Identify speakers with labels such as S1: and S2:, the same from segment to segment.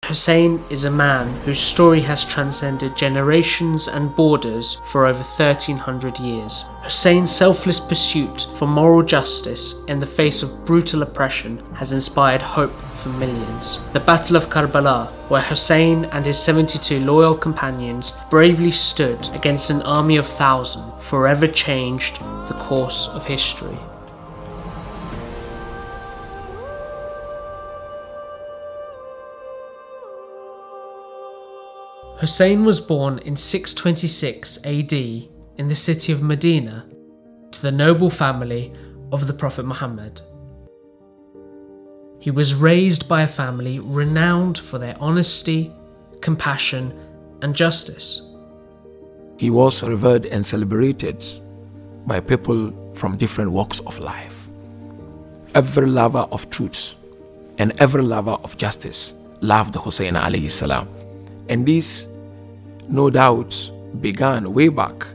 S1: Hussain is a man whose story has transcended generations and borders for over 1300 years. Hussain's selfless pursuit for moral justice in the face of brutal oppression has inspired hope for millions. The Battle of Karbala, where Hussain and his 72 loyal companions bravely stood against an army of thousands, forever changed the course of history. Hussain was born in 626 AD in the city of Medina to the noble family of the Prophet Mohammed. He was raised by a family renowned for their honesty, compassion, and justice.
S2: He was revered and celebrated by people from different walks of life. Every lover of truth and every lover of justice loved Hussain alayhi salam. And this, no doubt, began way back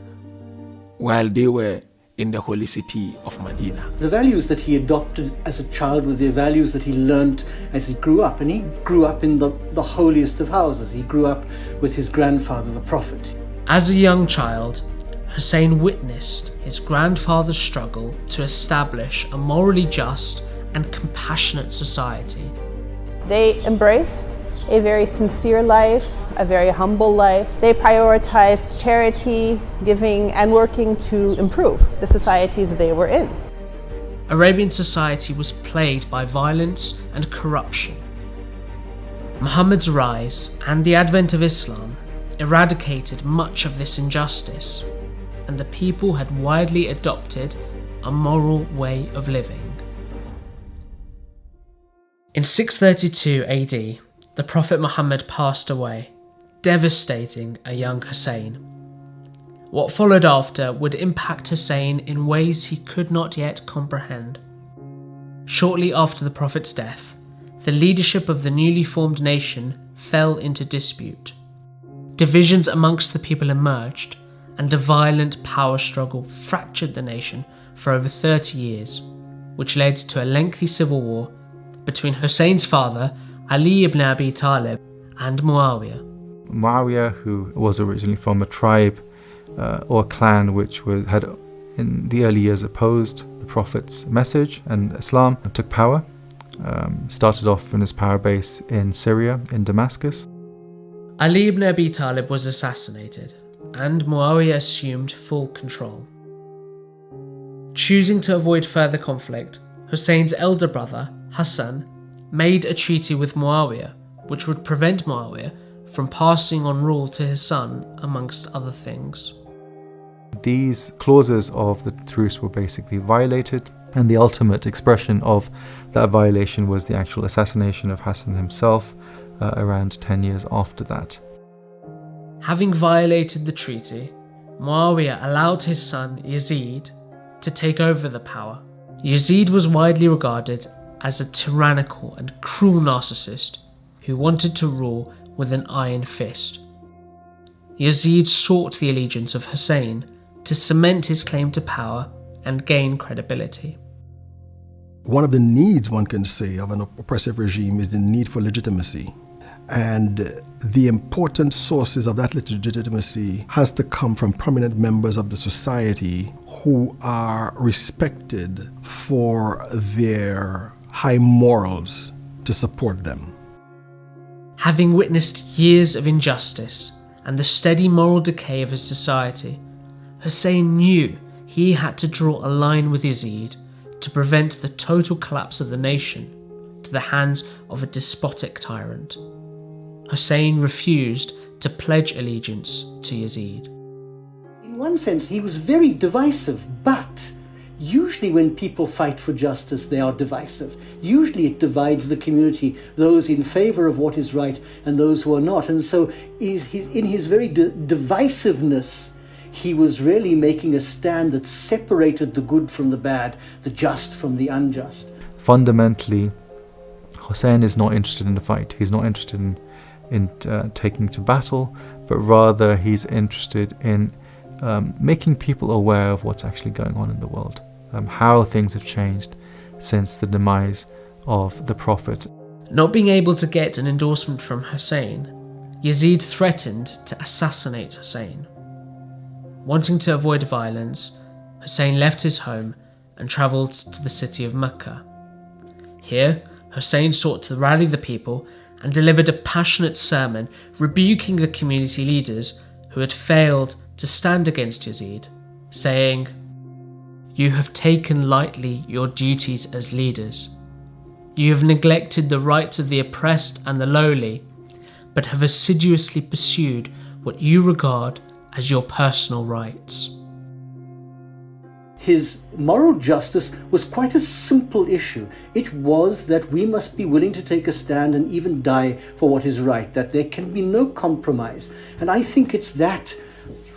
S2: while they were in the holy city of Medina.
S3: The values that he adopted as a child were the values that he learnt as he grew up. And he grew up in the holiest of houses. He grew up with his grandfather, the Prophet.
S1: As a young child, Hussain witnessed his grandfather's struggle to establish a morally just and compassionate society.
S4: They embraced a very sincere life, a very humble life. They prioritized charity, giving, and working to improve the societies they were in.
S1: Arabian society was plagued by violence and corruption. Muhammad's rise and the advent of Islam eradicated much of this injustice, and the people had widely adopted a moral way of living. In 632 AD, the Prophet Muhammad passed away, devastating a young Hussain. What followed after would impact Hussain in ways he could not yet comprehend. Shortly after the Prophet's death, the leadership of the newly formed nation fell into dispute. Divisions amongst the people emerged, and a violent power struggle fractured the nation for over 30 years, which led to a lengthy civil war between Hussein's father, Ali ibn Abi Talib, and Muawiyah.
S5: Muawiyah, who was originally from a tribe or clan which had in the early years opposed the Prophet's message and Islam, took power. Started off in his power base in Syria, in Damascus.
S1: Ali ibn Abi Talib was assassinated, and Muawiyah assumed full control. Choosing to avoid further conflict, Hussein's elder brother, Hassan, made a treaty with Muawiyah, which would prevent Muawiyah from passing on rule to his son, amongst other things.
S5: These clauses of the truce were basically violated, and the ultimate expression of that violation was the actual assassination of Hassan himself around 10 years after that.
S1: Having violated the treaty, Muawiyah allowed his son Yazid to take over the power. Yazid was widely regarded as a tyrannical and cruel narcissist who wanted to rule with an iron fist. Yazid sought the allegiance of Hussain to cement his claim to power and gain credibility.
S6: One of the needs, one can say, of an oppressive regime is the need for legitimacy. And the important sources of that legitimacy has to come from prominent members of the society who are respected for their high morals to support them.
S1: Having witnessed years of injustice and the steady moral decay of his society, Hussain knew he had to draw a line with Yazid to prevent the total collapse of the nation to the hands of a despotic tyrant. Hussain refused to pledge allegiance to Yazid.
S3: In one sense, he was very divisive, but usually when people fight for justice, they are divisive. Usually it divides the community, those in favor of what is right and those who are not. And so in his very divisiveness, he was really making a stand that separated the good from the bad, the just from the unjust.
S5: Fundamentally, Hussain is not interested in the fight. He's not interested in taking to battle, but rather he's interested in making people aware of what's actually going on in the world, how things have changed since the demise of the Prophet.
S1: Not being able to get an endorsement from Hussain, Yazid threatened to assassinate Hussain. Wanting to avoid violence, Hussain left his home and travelled to the city of Mecca. Here, Hussain sought to rally the people and delivered a passionate sermon rebuking the community leaders who had failed to stand against Yazid, saying, "You have taken lightly your duties as leaders. You have neglected the rights of the oppressed and the lowly, but have assiduously pursued what you regard as your personal rights."
S3: His moral justice was quite a simple issue. It was that we must be willing to take a stand and even die for what is right, that there can be no compromise. And I think it's that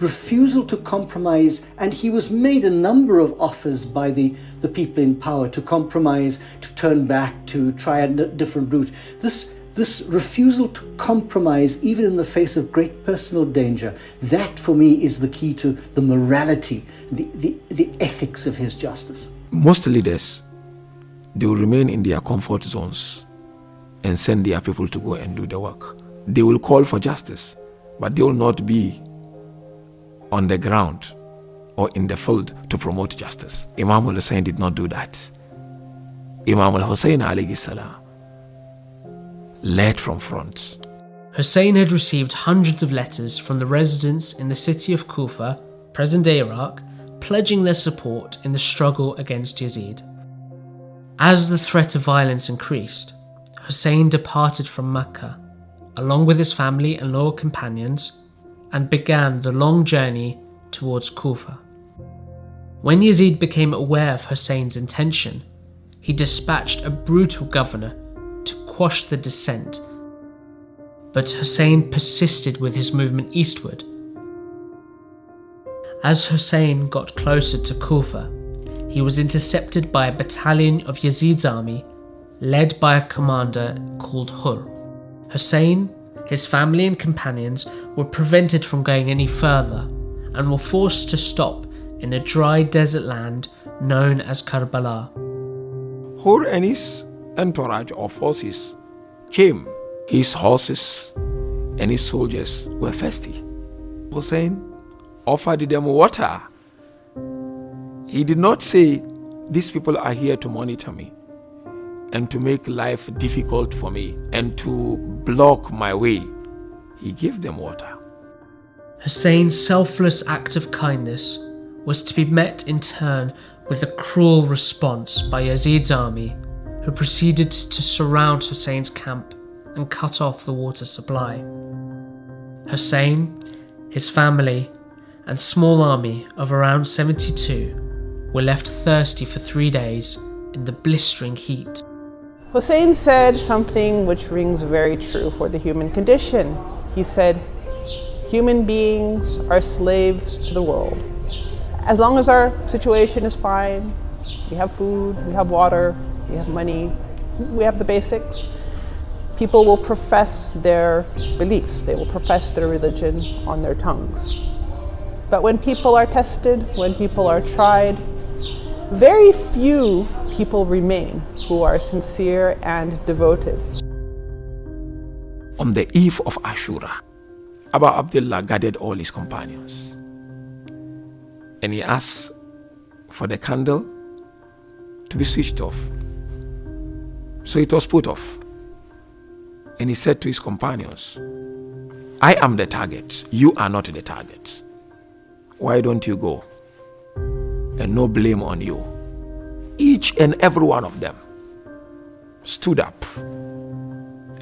S3: refusal to compromise, and he was made a number of offers by the people in power to compromise, to turn back, to try a different route. This refusal to compromise, even in the face of great personal danger, that for me is the key to the morality, the ethics of his justice.
S2: Most leaders, they will remain in their comfort zones and send their people to go and do the work. They will call for justice, but they will not be on the ground or in the field to promote justice. Imam Hussain did not do that. Imam Hussain AS led from front.
S1: Hussain had received hundreds of letters from the residents in the city of Kufa, present-day Iraq, pledging their support in the struggle against Yazid. As the threat of violence increased, Hussain departed from Mecca, along with his family and loyal companions, and began the long journey towards Kufa. When Yazid became aware of Hussain's intention, he dispatched a brutal governor to quash the dissent, but Hussain persisted with his movement eastward. As Hussain got closer to Kufa, he was intercepted by a battalion of Yazid's army, led by a commander called Hur. Hussain, his family and companions were prevented from going any further and were forced to stop in a dry desert land known as Karbala.
S2: Hur and his entourage of forces came. His horses and his soldiers were thirsty. Hussain offered them water. He did not say, "These people are here to monitor me and to make life difficult for me and to block my way." He gave them water.
S1: Hussain's selfless act of kindness was to be met in turn with a cruel response by Yazid's army, who proceeded to surround Hussain's camp and cut off the water supply. Hussain, his family, and small army of around 72 were left thirsty for 3 days in the blistering heat.
S4: Hussain said something which rings very true for the human condition. He said, "Human beings are slaves to the world. As long as our situation is fine, we have food, we have water, we have money, we have the basics, people will profess their beliefs, they will profess their religion on their tongues. But when people are tested, when people are tried, very few people remain who are sincere and devoted."
S2: On the eve of Ashura, Abu Abdullah gathered all his companions and he asked for the candle to be switched off. So it was put off. And he said to his companions, "I am the target, you are not the target. Why don't you go? And no blame on you." Each and every one of them stood up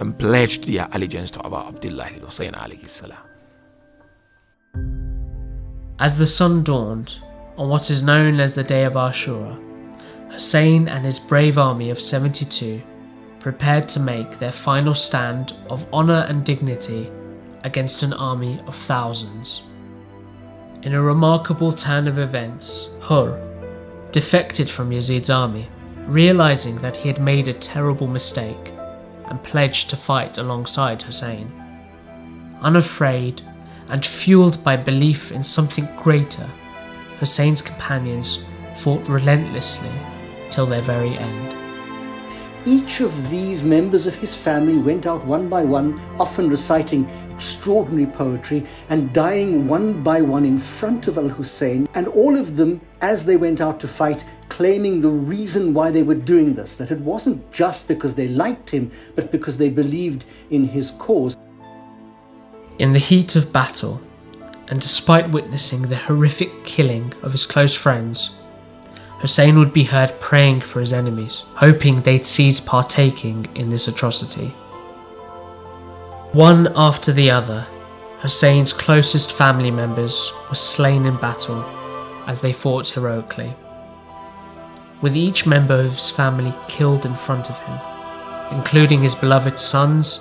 S2: and pledged their allegiance to Abu Abdullah Hussain AS.
S1: As the sun dawned on what is known as the day of Ashura, Hussain and his brave army of 72 prepared to make their final stand of honour and dignity against an army of thousands. In a remarkable turn of events, Hur defected from Yazid's army, realising that he had made a terrible mistake, and pledged to fight alongside Hussain. Unafraid and fueled by belief in something greater, Hussain's companions fought relentlessly till their very end.
S3: each of these members of his family went out one by one, often reciting extraordinary poetry and dying one by one in front of Al-Hussein, and all of them, as they went out to fight, claiming the reason why they were doing this, that it wasn't just because they liked him, but because they believed in his cause.
S1: In the heat of battle, and despite witnessing the horrific killing of his close friends, Hussein would be heard praying for his enemies, hoping they'd cease partaking in this atrocity. One after the other, Hussein's closest family members were slain in battle as they fought heroically, with each member of his family killed in front of him, including his beloved sons,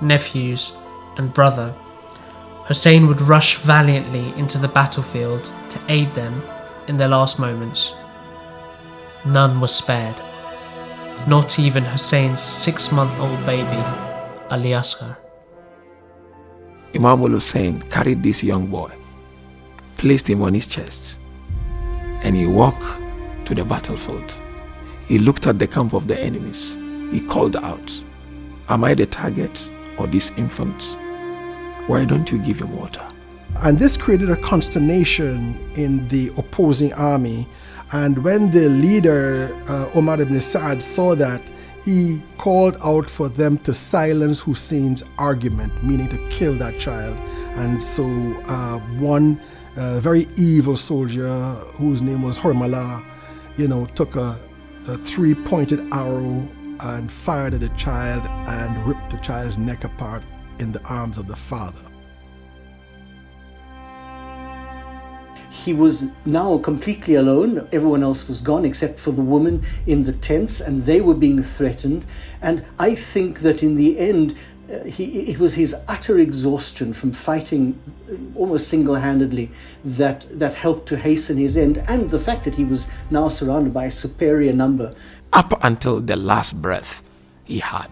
S1: nephews, and brother. Hussein would rush valiantly into the battlefield to aid them in their last moments. None was spared, not even Hussein's 6-month-old baby, Ali Asghar.
S2: Imam Hussain carried this young boy, placed him on his chest, and he walked to the battlefield. He looked at the camp of the enemies. He called out, "Am I the target or this infant? Why don't you give him water?"
S6: And this created a consternation in the opposing army. And when the leader, Umar ibn Sa'ad, saw that, he called out for them to silence Hussein's argument, meaning to kill that child. And so one very evil soldier, whose name was Karbala, took a 3-pointed arrow and fired at the child and ripped the child's neck apart in the arms of the father.
S3: He was now completely alone. Everyone else was gone except for the woman in the tents, and they were being threatened. And I think that in the end, it was his utter exhaustion from fighting almost single-handedly that helped to hasten his end, and the fact that he was now surrounded by a superior number.
S2: Up until the last breath he had,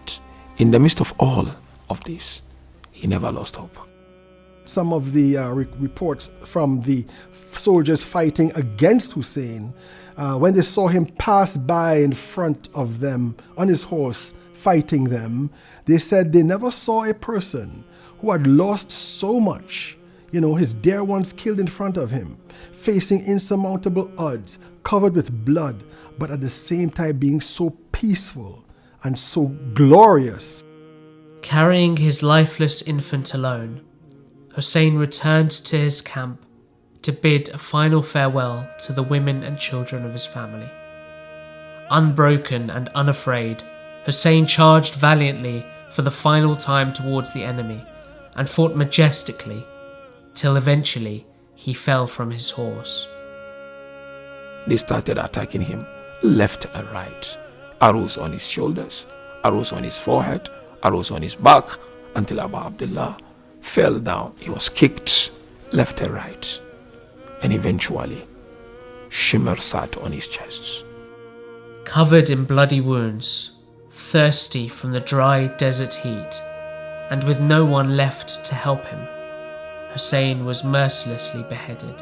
S2: in the midst of all of this, he never lost hope.
S6: Some of the reports from the soldiers fighting against Hussein, when they saw him pass by in front of them on his horse fighting them, they said they never saw a person who had lost so much, his dear ones killed in front of him, facing insurmountable odds, covered with blood, but at the same time being so peaceful and so glorious.
S1: Carrying his lifeless infant alone, Hussein returned to his camp to bid a final farewell to the women and children of his family. Unbroken and unafraid, Hussein charged valiantly for the final time towards the enemy and fought majestically till eventually he fell from his horse.
S2: They started attacking him left and right. Arrows on his shoulders, arrows on his forehead, arrows on his back, until Abu Abdullah fell down. He was kicked left and right, and eventually Shimmer sat on his chest.
S1: Covered in bloody wounds, thirsty from the dry desert heat, and with no one left to help him, Hussein was mercilessly beheaded.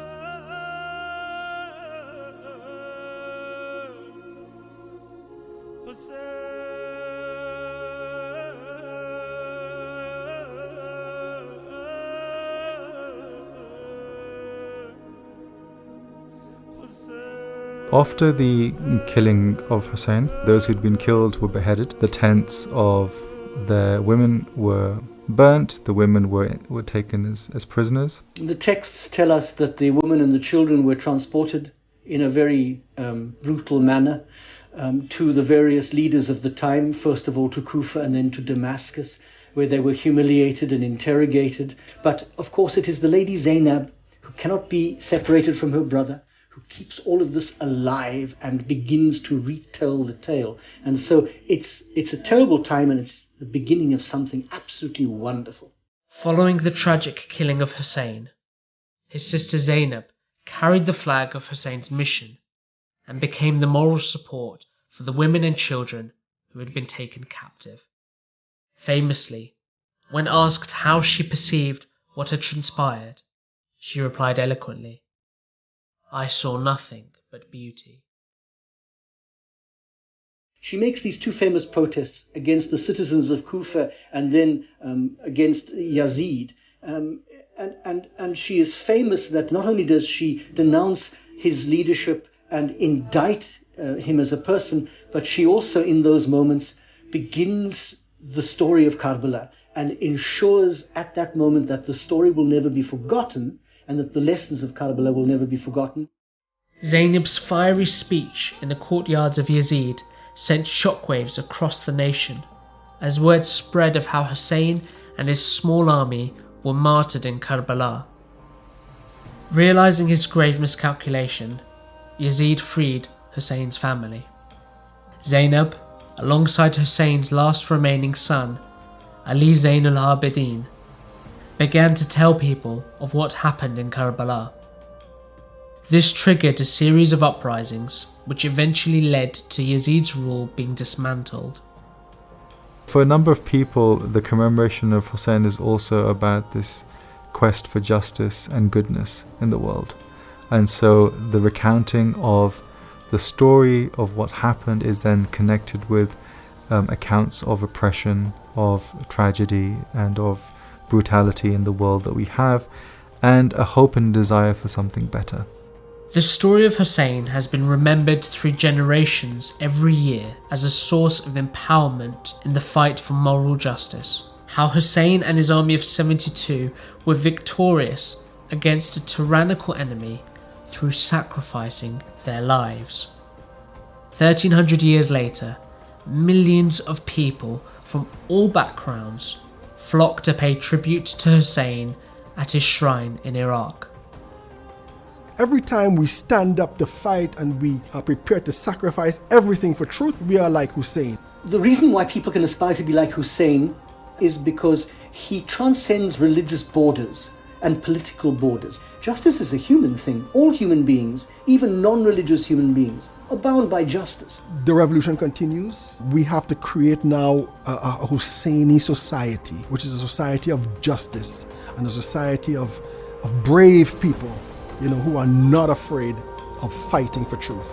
S5: After the killing of Hussein, those who'd been killed were beheaded. The tents of the women were burnt. The women were taken as prisoners.
S3: The texts tell us that the women and the children were transported in a very brutal manner to the various leaders of the time, first of all to Kufa and then to Damascus, where they were humiliated and interrogated. But of course it is the lady Zainab, who cannot be separated from her brother, who keeps all of this alive and begins to retell the tale. And so it's a terrible time, and it's the beginning of something absolutely wonderful.
S1: Following the tragic killing of Hussein, his sister Zainab carried the flag of Hussein's mission and became the moral support for the women and children who had been taken captive. Famously, when asked how she perceived what had transpired, she replied eloquently, "I saw nothing but beauty."
S3: she makes these two famous protests against the citizens of Kufa and then against Yazid. And she is famous that not only does she denounce his leadership and indict him as a person, but she also in those moments begins the story of Karbala and ensures at that moment that the story will never be forgotten and that the lessons of Karbala will never be forgotten.
S1: Zainab's fiery speech in the courtyards of Yazid sent shockwaves across the nation, as word spread of how Hussein and his small army were martyred in Karbala. Realizing his grave miscalculation, Yazid freed Hussein's family. Zainab, alongside Hussein's last remaining son, Ali Zain al-Abidin, began to tell people of what happened in Karbala. This triggered a series of uprisings, which eventually led to Yazid's rule being dismantled.
S5: For a number of people, the commemoration of Hussein is also about this quest for justice and goodness in the world. And so the recounting of the story of what happened is then connected with accounts of oppression, of tragedy, and of brutality in the world that we have, and a hope and desire for something better.
S1: The story of Hussein has been remembered through generations every year as a source of empowerment in the fight for moral justice. How Hussein and his army of 72 were victorious against a tyrannical enemy through sacrificing their lives. 1300 years later, millions of people from all backgrounds flocked to pay tribute to Hussein at his shrine in Iraq.
S6: Every time we stand up to fight and we are prepared to sacrifice everything for truth, we are like Hussein.
S3: The reason why people can aspire to be like Hussein is because he transcends religious borders and political borders. Justice is a human thing. All human beings, even non-religious human beings, are bound by justice.
S6: The revolution continues. We have to create now a Husseini society, which is a society of justice and a society of brave people, who are not afraid of fighting for truth.